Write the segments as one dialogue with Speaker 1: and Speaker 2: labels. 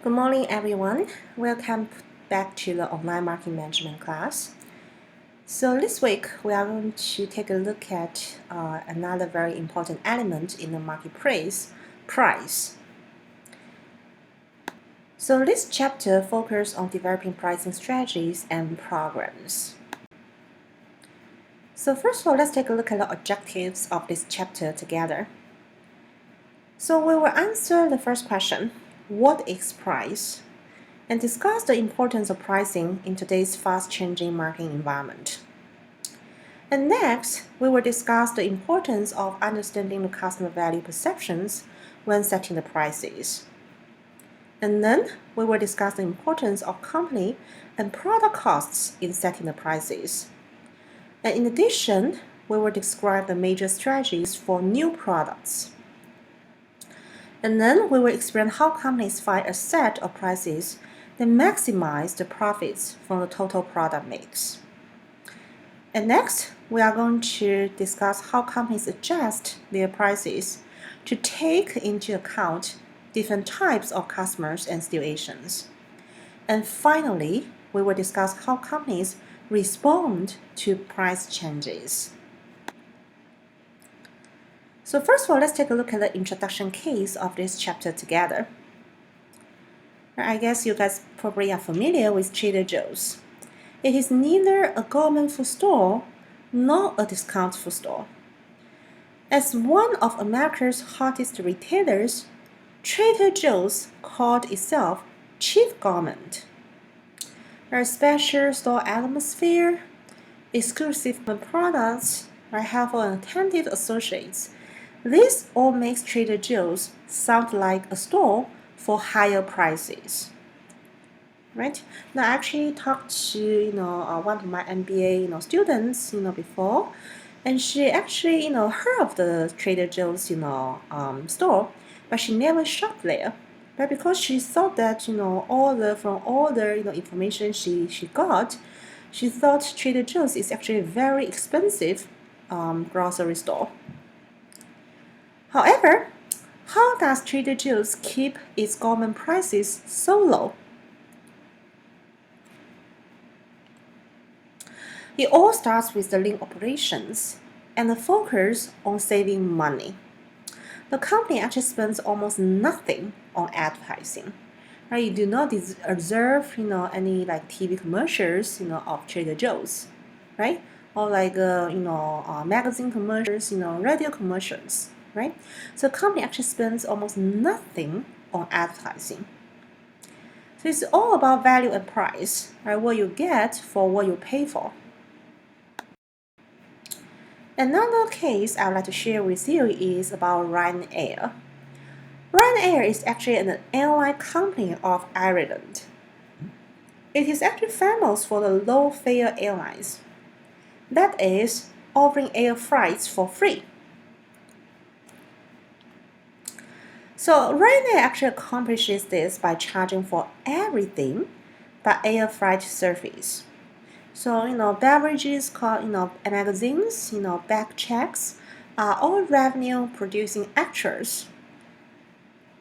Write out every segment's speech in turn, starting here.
Speaker 1: Good morning, everyone. Welcome back to the online marketing management class. So this week, we are going to take a look at another very important element in the marketplace, price. So this chapter focuses on developing pricing strategies and programs. So first of all, let's take a look at the objectives of this chapter together. So we will answer the first question, what is price? And discuss the importance of pricing in today's fast-changing marketing environment. And next, we will discuss the importance of understanding the customer value perceptions when setting the prices. And then, we will discuss the importance of company and product costs in setting the prices. And in addition, we will describe the major strategies for new products. And then, we will explain how companies find a set of prices that maximize the profits from the total product mix. And next, we are going to discuss how companies adjust their prices to take into account different types of customers and situations. And finally, we will discuss how companies respond to price changes. So first of all, let's take a look at the introduction case of this chapter together. I guess you guys probably are familiar with Trader Joe's. It is neither a government food store nor a discount food store. As one of America's hottest retailers, Trader Joe's called itself Chief Government. Their special store atmosphere, exclusive products, helpful and attentive associates. This all makes Trader Joe's sound like a store for higher prices, right? Now, I actually talked to one of my MBA students before, and she actually heard of the Trader Joe's store, but she never shopped there, but because she thought that from all the information she got, she thought Trader Joe's is actually a very expensive grocery store. However, how does Trader Joe's keep its government prices so low? It all starts with the lean operations and the focus on saving money. The company actually spends almost nothing on advertising. Right? You do not observe any TV commercials of Trader Joe's, right? Or magazine commercials, radio commercials. Right? So the company actually spends almost nothing on advertising. So it's all about value and price, right? What you get for what you pay for. Another case I would like to share with you is about Ryanair. Ryanair is actually an airline company of Ireland. It is actually famous for the low-fare airlines. That is, offering air flights for free. So Ryanair actually accomplishes this by charging for everything but air flight service. So beverages, magazines, bag checks are all revenue producing extras.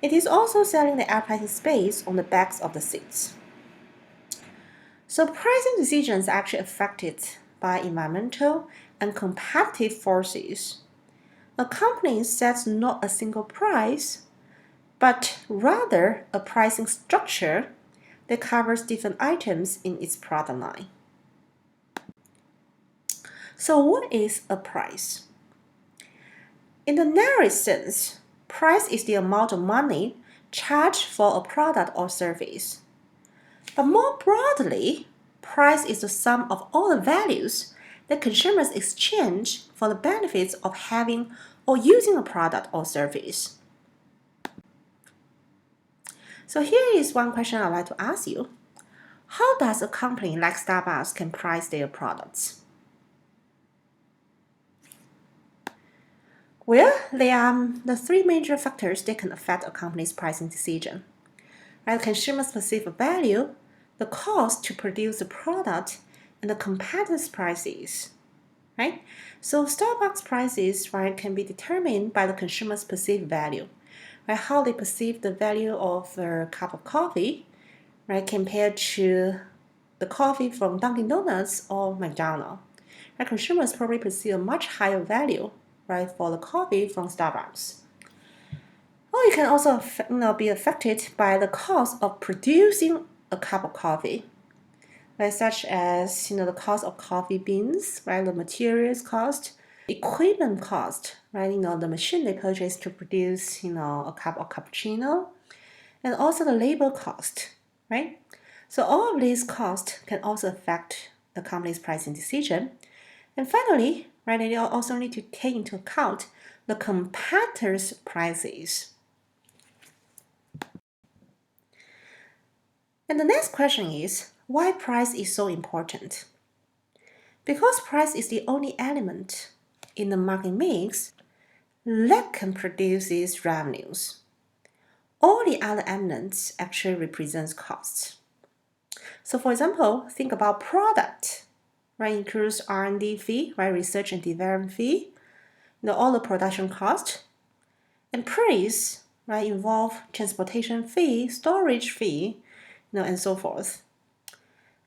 Speaker 1: It is also selling the advertising space on the backs of the seats. So pricing decisions are actually affected by environmental and competitive forces. A company sets not a single price, but rather a pricing structure that covers different items in its product line. So what is a price? In the narrowest sense, price is the amount of money charged for a product or service. But more broadly, price is the sum of all the values that consumers exchange for the benefits of having or using a product or service. So here is one question I'd like to ask you. How does a company like Starbucks can price their products? Well, there are the three major factors that can affect a company's pricing decision. Right? Consumers' perceived value, the cost to produce the product, and the competitors' prices. Right? So Starbucks prices can be determined by the consumer's perceived value. right, how they perceive the value of their cup of coffee, right, compared to the coffee from Dunkin' Donuts or McDonald's. Right, consumers probably perceive a much higher value, right, for the coffee from Starbucks. Or you can also be affected by the cost of producing a cup of coffee, right, such as the cost of coffee beans, right, the materials cost, equipment cost, right, the machine they purchase to produce a cup of cappuccino, and also the labor cost, right? So all of these costs can also affect the company's pricing decision. And finally, right, they also need to take into account the competitors' prices. And the next question is, why price is so important? Because price is the only element in the market mix that can produce these revenues. All the other elements actually represents costs. So for example, think about product, right? Includes R&D fee, right? Research and development fee, all the production cost, and price, right? Involve transportation fee, storage fee, and so forth.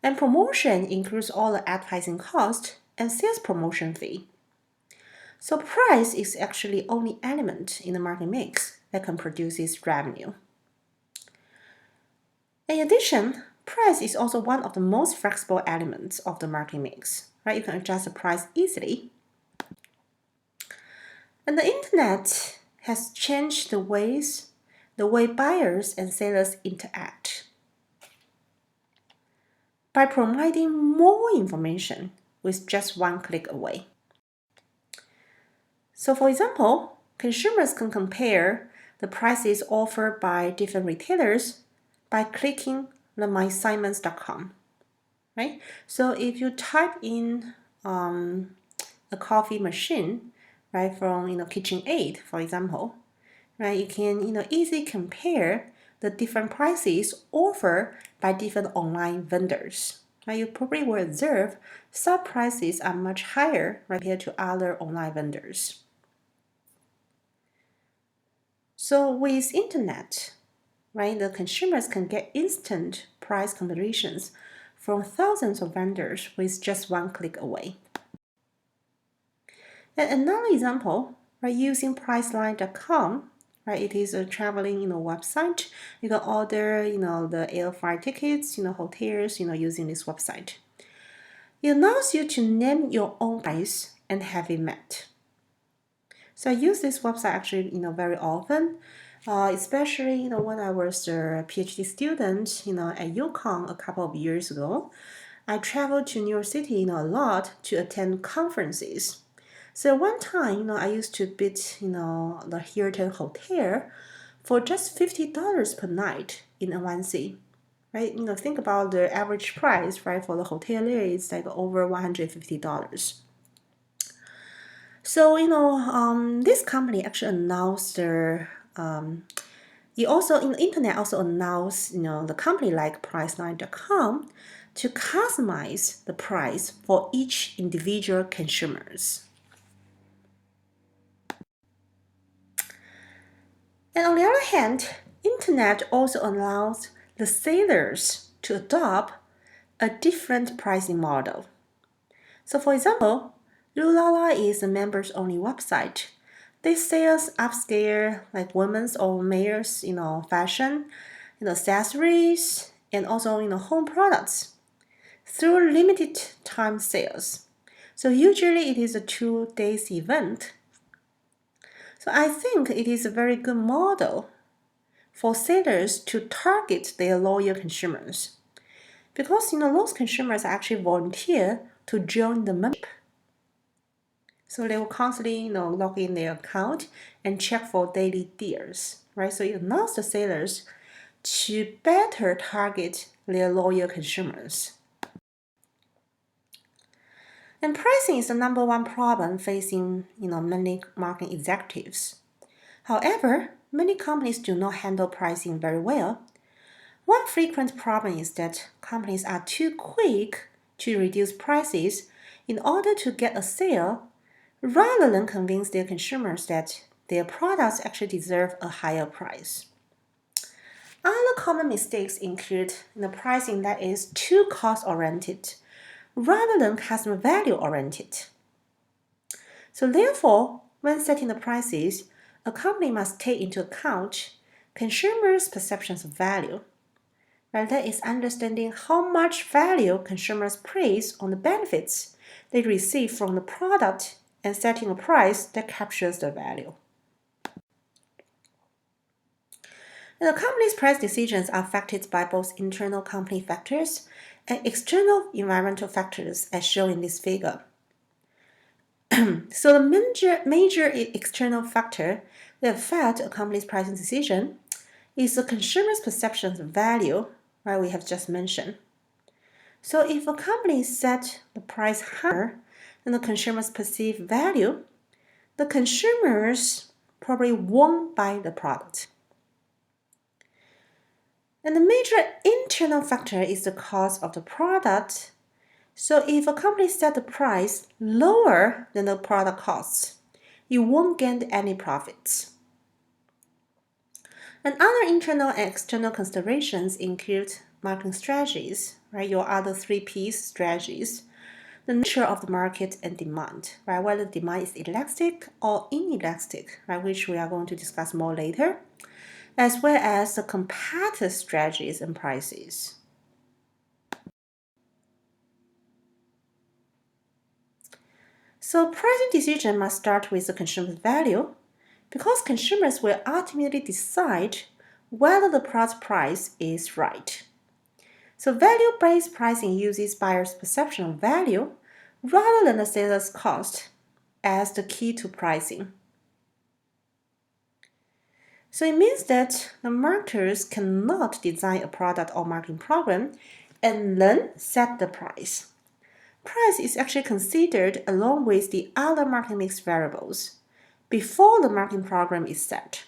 Speaker 1: And promotion includes all the advertising cost and sales promotion fee. So price is actually only element in the market mix that can produce this revenue. In addition, price is also one of the most flexible elements of the market mix, right? You can adjust the price easily. And the internet has changed the way buyers and sellers interact by providing more information with just one click away. So for example, consumers can compare the prices offered by different retailers by clicking the mysimons.com, right? So if you type in a coffee machine, right, from KitchenAid, for example, right, you can easily compare the different prices offered by different online vendors. Right, you probably will observe some prices are much higher compared to other online vendors. So with internet, right, the consumers can get instant price comparisons from thousands of vendors with just one click away. And another example, right, using Priceline.com, right, it is a traveling website. You can order the air flight tickets, hotels, using this website. It allows you to name your own price and have it met. So I use this website actually very often, especially when I was a PhD student at UConn a couple of years ago. I traveled to New York City a lot to attend conferences. So one time I used to bid the Hilton Hotel for just $50 per night in NYC. Right? Think about the average price, right, for the hotel there is like over $150. So this company actually announced their it also in the internet also announced the company like Priceline.com to customize the price for each individual consumers. And on the other hand, internet also allows the sellers to adopt a different pricing model. So for example, Lulala is a members-only website. They sell upscale like women's or males, fashion, accessories, and also home products through limited time sales. So usually it is a 2 day event. So I think it is a very good model for sellers to target their loyal consumers because those consumers actually volunteer to join the membership. So they will constantly log in their account and check for daily deals, right? So it allows the sellers to better target their loyal consumers. And pricing is the number one problem facing many marketing executives. However, many companies do not handle pricing very well. One frequent problem is that companies are too quick to reduce prices in order to get a sale rather than convince their consumers that their products actually deserve a higher price. Other common mistakes include the pricing that is too cost-oriented rather than customer value-oriented. So therefore, when setting the prices, a company must take into account consumers' perceptions of value. Right? That is understanding how much value consumers place on the benefits they receive from the product and setting a price that captures the value. And the company's price decisions are affected by both internal company factors and external environmental factors as shown in this figure. So the major external factor that affect a company's pricing decision is the consumer's perceptions of value, right, we have just mentioned. So if a company set the price higher than the consumer's perceived value, the consumers probably won't buy the product. And the major internal factor is the cost of the product. So if a company set the price lower than the product costs, you won't gain any profits. And other internal and external considerations include marketing strategies, right? Your other 3Ps strategies, the nature of the market and demand, right? Whether demand is elastic or inelastic, right? Which we are going to discuss more later, as well as the competitive strategies and prices. So pricing decision must start with the consumer's value because consumers will ultimately decide whether the product price is right. So value-based pricing uses buyers' perception of value rather than the seller's cost as the key to pricing. So it means that the marketers cannot design a product or marketing program and then set the price. Price is actually considered along with the other marketing mix variables before the marketing program is set.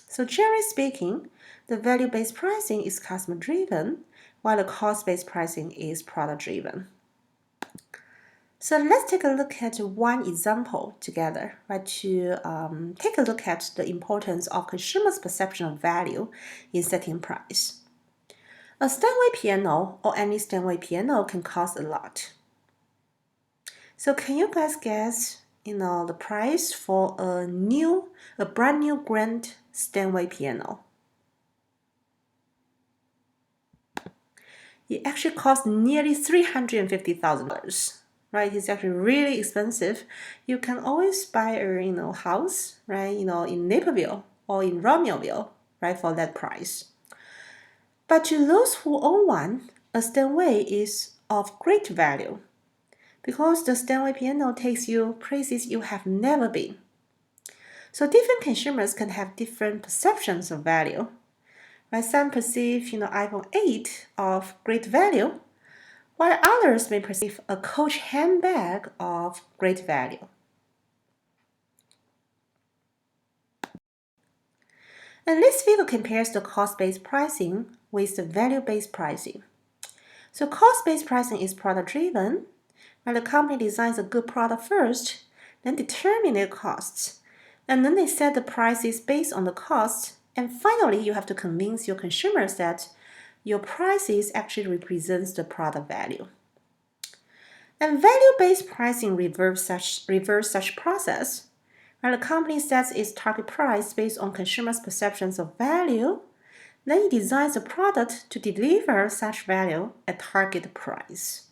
Speaker 1: So generally speaking, the value-based pricing is customer-driven, while the cost-based pricing is product-driven. So let's take a look at one example together, right, to take a look at the importance of consumers' perception of value in setting price. A Steinway piano or any Steinway piano can cost a lot. So can you guys guess, the price for a brand new grand Steinway piano? It actually costs nearly $350,000, right? It's actually really expensive. You can always buy a house, right? In Naperville or in Romeoville, right, for that price. But to those who own one, a Steinway is of great value because the Steinway piano takes you places you have never been. So different consumers can have different perceptions of value. Right? Some perceive, iPhone 8 of great value, while others may perceive a Coach handbag of great value. And this figure compares the cost-based pricing with the value-based pricing. So cost-based pricing is product-driven, where the company designs a good product first, then determine their costs, and then they set the prices based on the costs, and finally you have to convince your consumers that your prices actually represents the product value. And value-based pricing reverse such process, where the company sets its target price based on consumers' perceptions of value, then it designs a product to deliver such value at target price.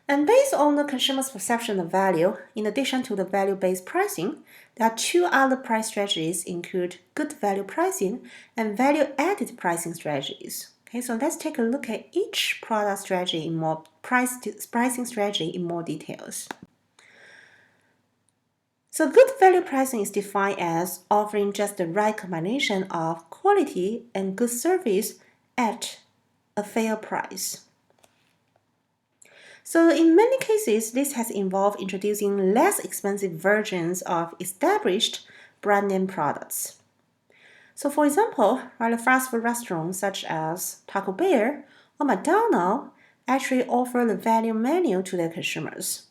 Speaker 1: And based on the consumer's perception of value, in addition to the value-based pricing, there are two other price strategies include good value pricing and value-added pricing strategies. Okay, so let's take a look at each product strategy in more pricing strategy in more details. So good value pricing is defined as offering just the right combination of quality and good service at a fair price. So in many cases, this has involved introducing less expensive versions of established brand name products. So for example, while a fast food restaurants such as Taco Bell or McDonald's actually offer the value menu to their consumers,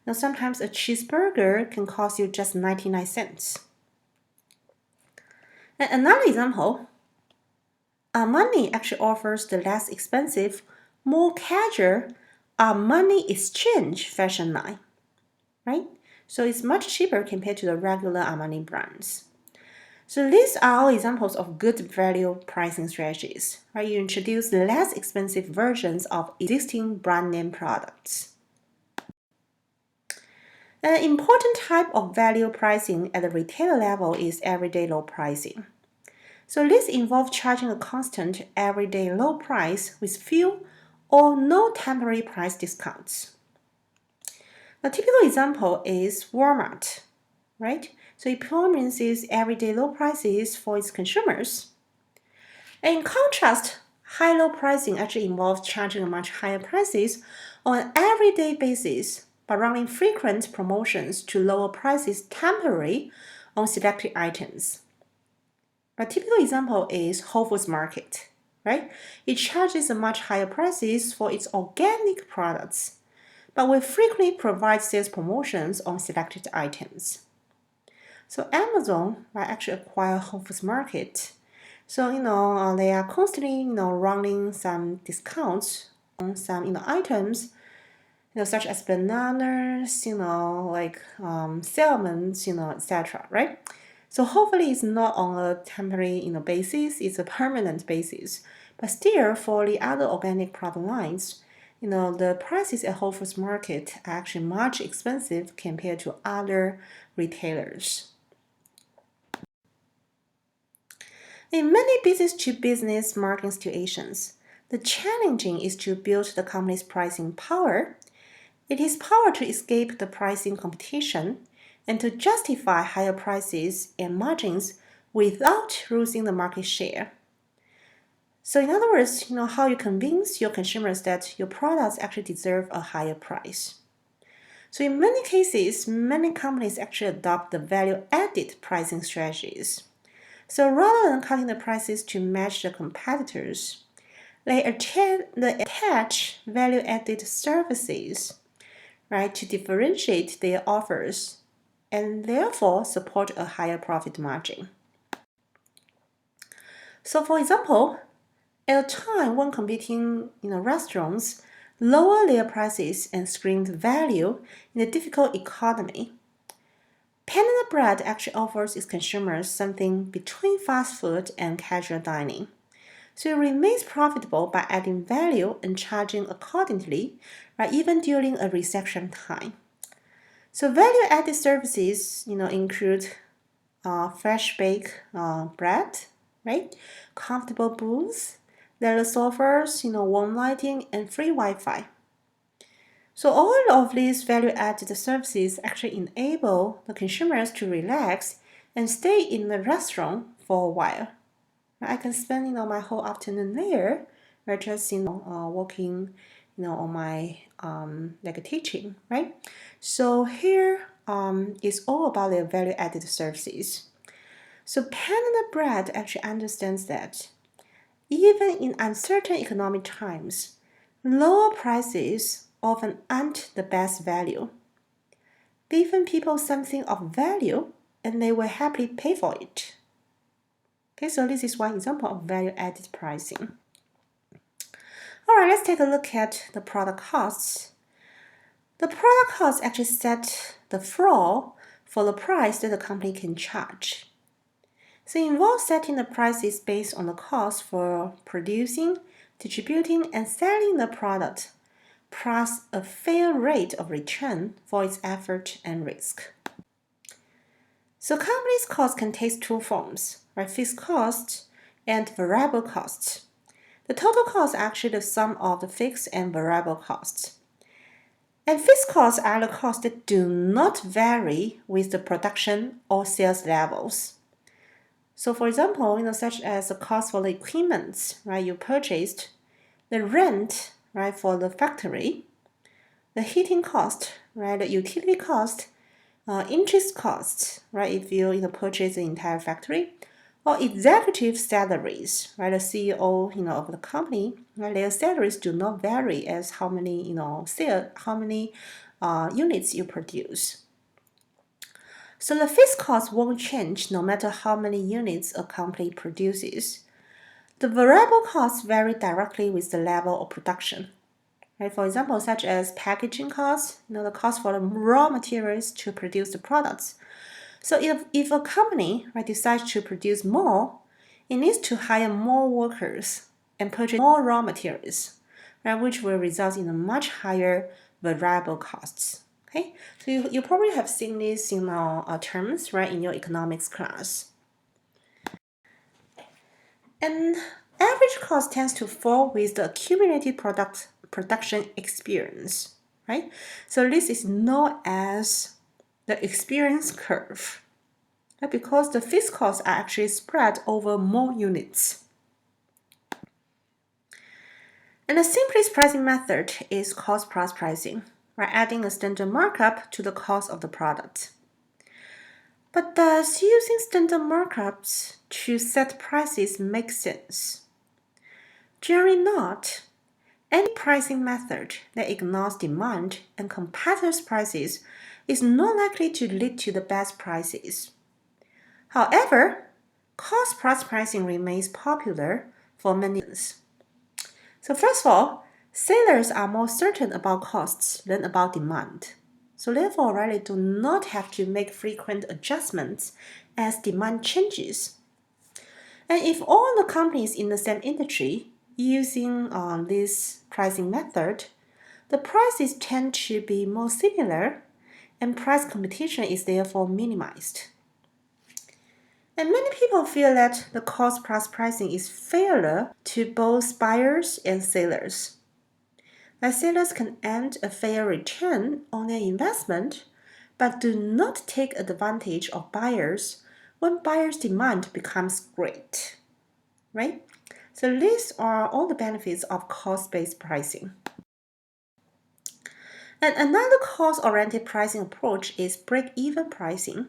Speaker 1: Now, sometimes a cheeseburger can cost you just 99 cents. And another example, Armani actually offers the less expensive, more casual Armani Exchange fashion line, right? So it's much cheaper compared to the regular Armani brands. So these are all examples of good value pricing strategies, right? You introduce less expensive versions of existing brand name products. An important type of value pricing at the retailer level is everyday low pricing. So this involves charging a constant everyday low price with few or no temporary price discounts. A typical example is Walmart, right? So it promises everyday low prices for its consumers. And in contrast, high-low pricing actually involves charging much higher prices on an everyday basis by running frequent promotions to lower prices temporarily on selected items. A typical example is Whole Foods Market, right? It charges a much higher prices for its organic products, but will frequently provide sales promotions on selected items. So Amazon might actually acquire Whole Foods Market. So, they are constantly, running some discounts on some, items, such as bananas, like salmons, etc., right? So hopefully it's not on a temporary, basis, it's a permanent basis. But still, for the other organic product lines, the prices at Whole Foods Market are actually much expensive compared to other retailers. In many business-to-business marketing situations, the challenging is to build the company's pricing power. It is power to escape the pricing competition and to justify higher prices and margins without losing the market share. So in other words, how you convince your consumers that your products actually deserve a higher price. So in many cases, many companies actually adopt the value-added pricing strategies. So rather than cutting the prices to match the competitors, they attach value-added services, right, to differentiate their offers and therefore support a higher profit margin. So for example, at a time when competing restaurants lower their prices and screamed value in a difficult economy, Panera Bread actually offers its consumers something between fast food and casual dining. So it remains profitable by adding value and charging accordingly, right, even during a recession time. So value-added services, include fresh baked bread, right, comfortable booths, leather sofas, warm lighting, and free Wi-Fi. So all of these value-added services actually enable the consumers to relax and stay in the restaurant for a while. I can spend my whole afternoon there, right, just working, on my like teaching, right? So here is all about the value-added services. So Panera Bread actually understands that even in uncertain economic times, lower prices often aren't the best value. Giving people something of value, and they will happily pay for it. Okay, so this is one example of value-added pricing. All right, let's take a look at the product costs. The product costs actually set the floor for the price that the company can charge. So it involves setting the prices based on the cost for producing, distributing, and selling the product, plus a fair rate of return for its effort and risk. So company's costs can take two forms, right? Fixed costs and variable costs. The total cost is actually the sum of the fixed and variable costs. And fixed costs are the costs that do not vary with the production or sales levels. So for example, such as the cost for the equipment, right, you purchased, the rent, right, for the factory, the heating cost, right, the utility cost, interest costs, right, if you purchase the entire factory, or executive salaries, right, the CEO of the company, right, their salaries do not vary as how many units you produce. So the fixed cost won't change no matter how many units a company produces. The variable costs vary directly with the level of production. Right? For example, such as packaging costs, the cost for the raw materials to produce the products. So if a company decides to produce more, it needs to hire more workers and purchase more raw materials, which will result in a much higher variable costs. Okay, so you probably have seen these terms in your economics class. And average cost tends to fall with the accumulated production experience, right? So this is known as the experience curve, right? Because the fixed costs are actually spread over more units. And the simplest pricing method is cost plus pricing, right? Adding a standard markup to the cost of the product. But does using standard markups to set prices make sense? Generally not. Any pricing method that ignores demand and competitors' prices is not likely to lead to the best prices. However, cost plus pricing remains popular for many reasons. So first of all, sellers are more certain about costs than about demand. So therefore, they do not have to make frequent adjustments as demand changes. And if all the companies in the same industry using this pricing method, the prices tend to be more similar and price competition is therefore minimized. And many people feel that the cost plus pricing is fairer to both buyers and sellers. That sellers can earn a fair return on their investment, but do not take advantage of buyers when buyers' demand becomes great, right? So these are all the benefits of cost-based pricing. And another cost-oriented pricing approach is break-even pricing,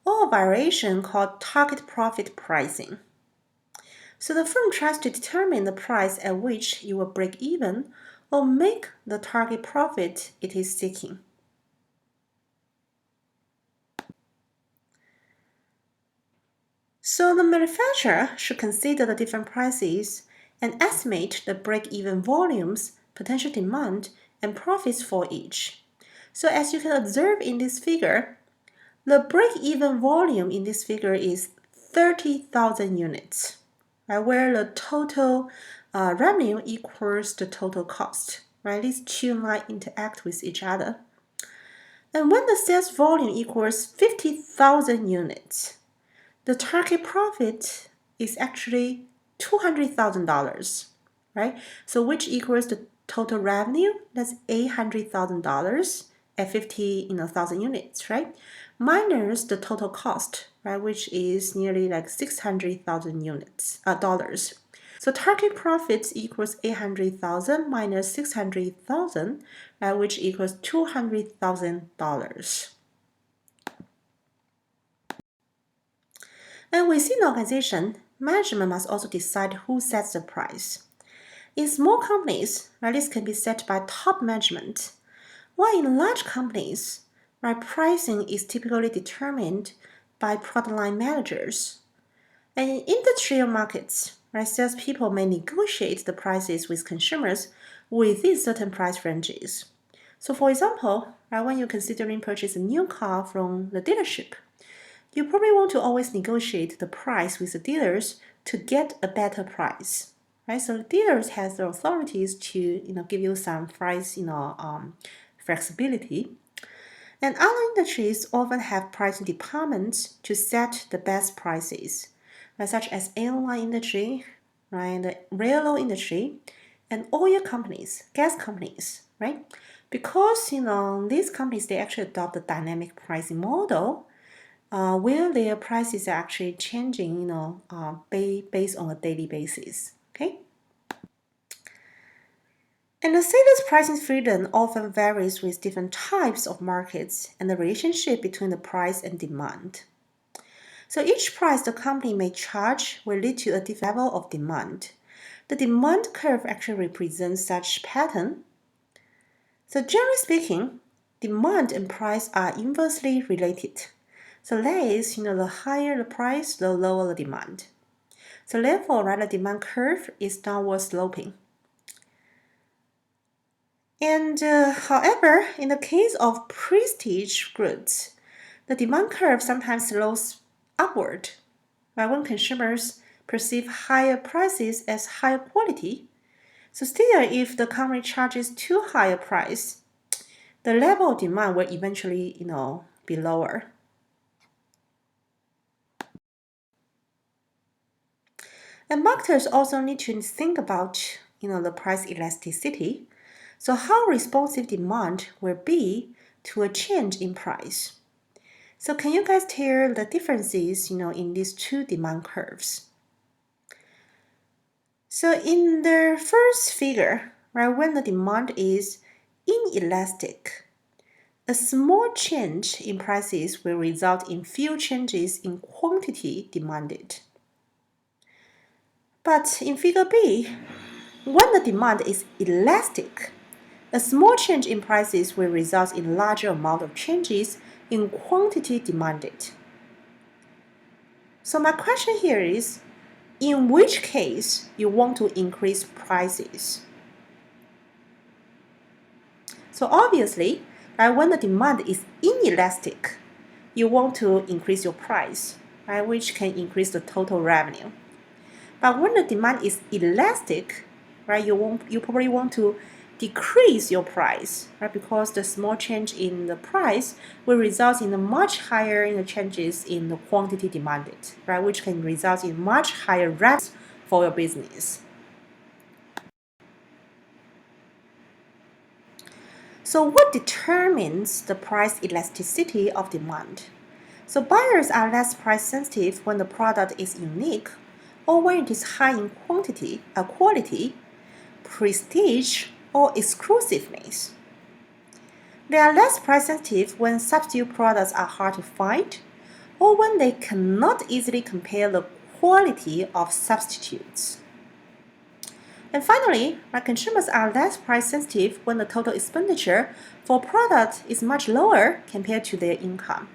Speaker 1: or a variation called target profit pricing. So the firm tries to determine the price at which it will break even or make the target profit it is seeking. So the manufacturer should consider the different prices and estimate the break-even volumes, potential demand, and profits for each. So as you can observe in this figure, the break-even volume in this figure is 30,000 units, right, where the total revenue equals the total cost. Right? These two lines interact with each other. And when the sales volume equals 50,000 units, the target profit is actually $200,000, right? So which equals the total revenue, that's $800,000 at 50,000 units, right? Minus the total cost, right, which is nearly like 600,000 dollars. So target profits equals 800,000 minus 600,000, right, which equals $200,000. And within the organization, management must also decide who sets the price. In small companies, this can be set by top management, while in large companies, pricing is typically determined by product line managers. And in industrial markets, salespeople may negotiate the prices with consumers within certain price ranges. So for example, when you're considering purchasing a new car from the dealership, you probably want to always negotiate the price with the dealers to get a better price, right? So the dealers has the authorities to give you some price flexibility. And other industries often have pricing departments to set the best prices, such as airline industry, right, the railroad industry, and oil companies, gas companies, right? Because these companies they actually adopt the dynamic pricing model. Where their prices are actually changing, based on a daily basis. Okay. And the seller's pricing freedom often varies with different types of markets and the relationship between the price and demand. So each price the company may charge will lead to a different level of demand. The demand curve actually represents such pattern. So generally speaking, demand and price are inversely related. So that is, the higher the price, the lower the demand. So therefore, right, the demand curve is downward sloping. And however, in the case of prestige goods, the demand curve sometimes slopes upward. Right, when consumers perceive higher prices as higher quality. So still, if the company charges too high a price, the level of demand will eventually, be lower. And marketers also need to think about, the price elasticity. So how responsive demand will be to a change in price. So can you guys tell the differences, in these two demand curves? So in the first figure, right, when the demand is inelastic, a small change in prices will result in few changes in quantity demanded. But in figure B, when the demand is elastic, a small change in prices will result in larger amount of changes in quantity demanded. So my question here is, in which case you want to increase prices? So obviously, right, when the demand is inelastic, you want to increase your price, right, which can increase the total revenue. But when the demand is elastic, right, you probably want to decrease your price, right, because the small change in the price will result in a much higher changes in the quantity demanded, right, which can result in much higher revenues for your business. So what determines the price elasticity of demand? So buyers are less price sensitive when the product is unique or when it is high in quality, prestige, or exclusiveness. They are less price sensitive when substitute products are hard to find or when they cannot easily compare the quality of substitutes. And finally, consumers are less price sensitive when the total expenditure for a product is much lower compared to their income.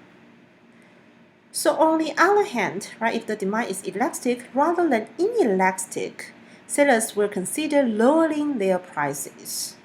Speaker 1: So on the other hand, right, if the demand is elastic rather than inelastic, sellers will consider lowering their prices.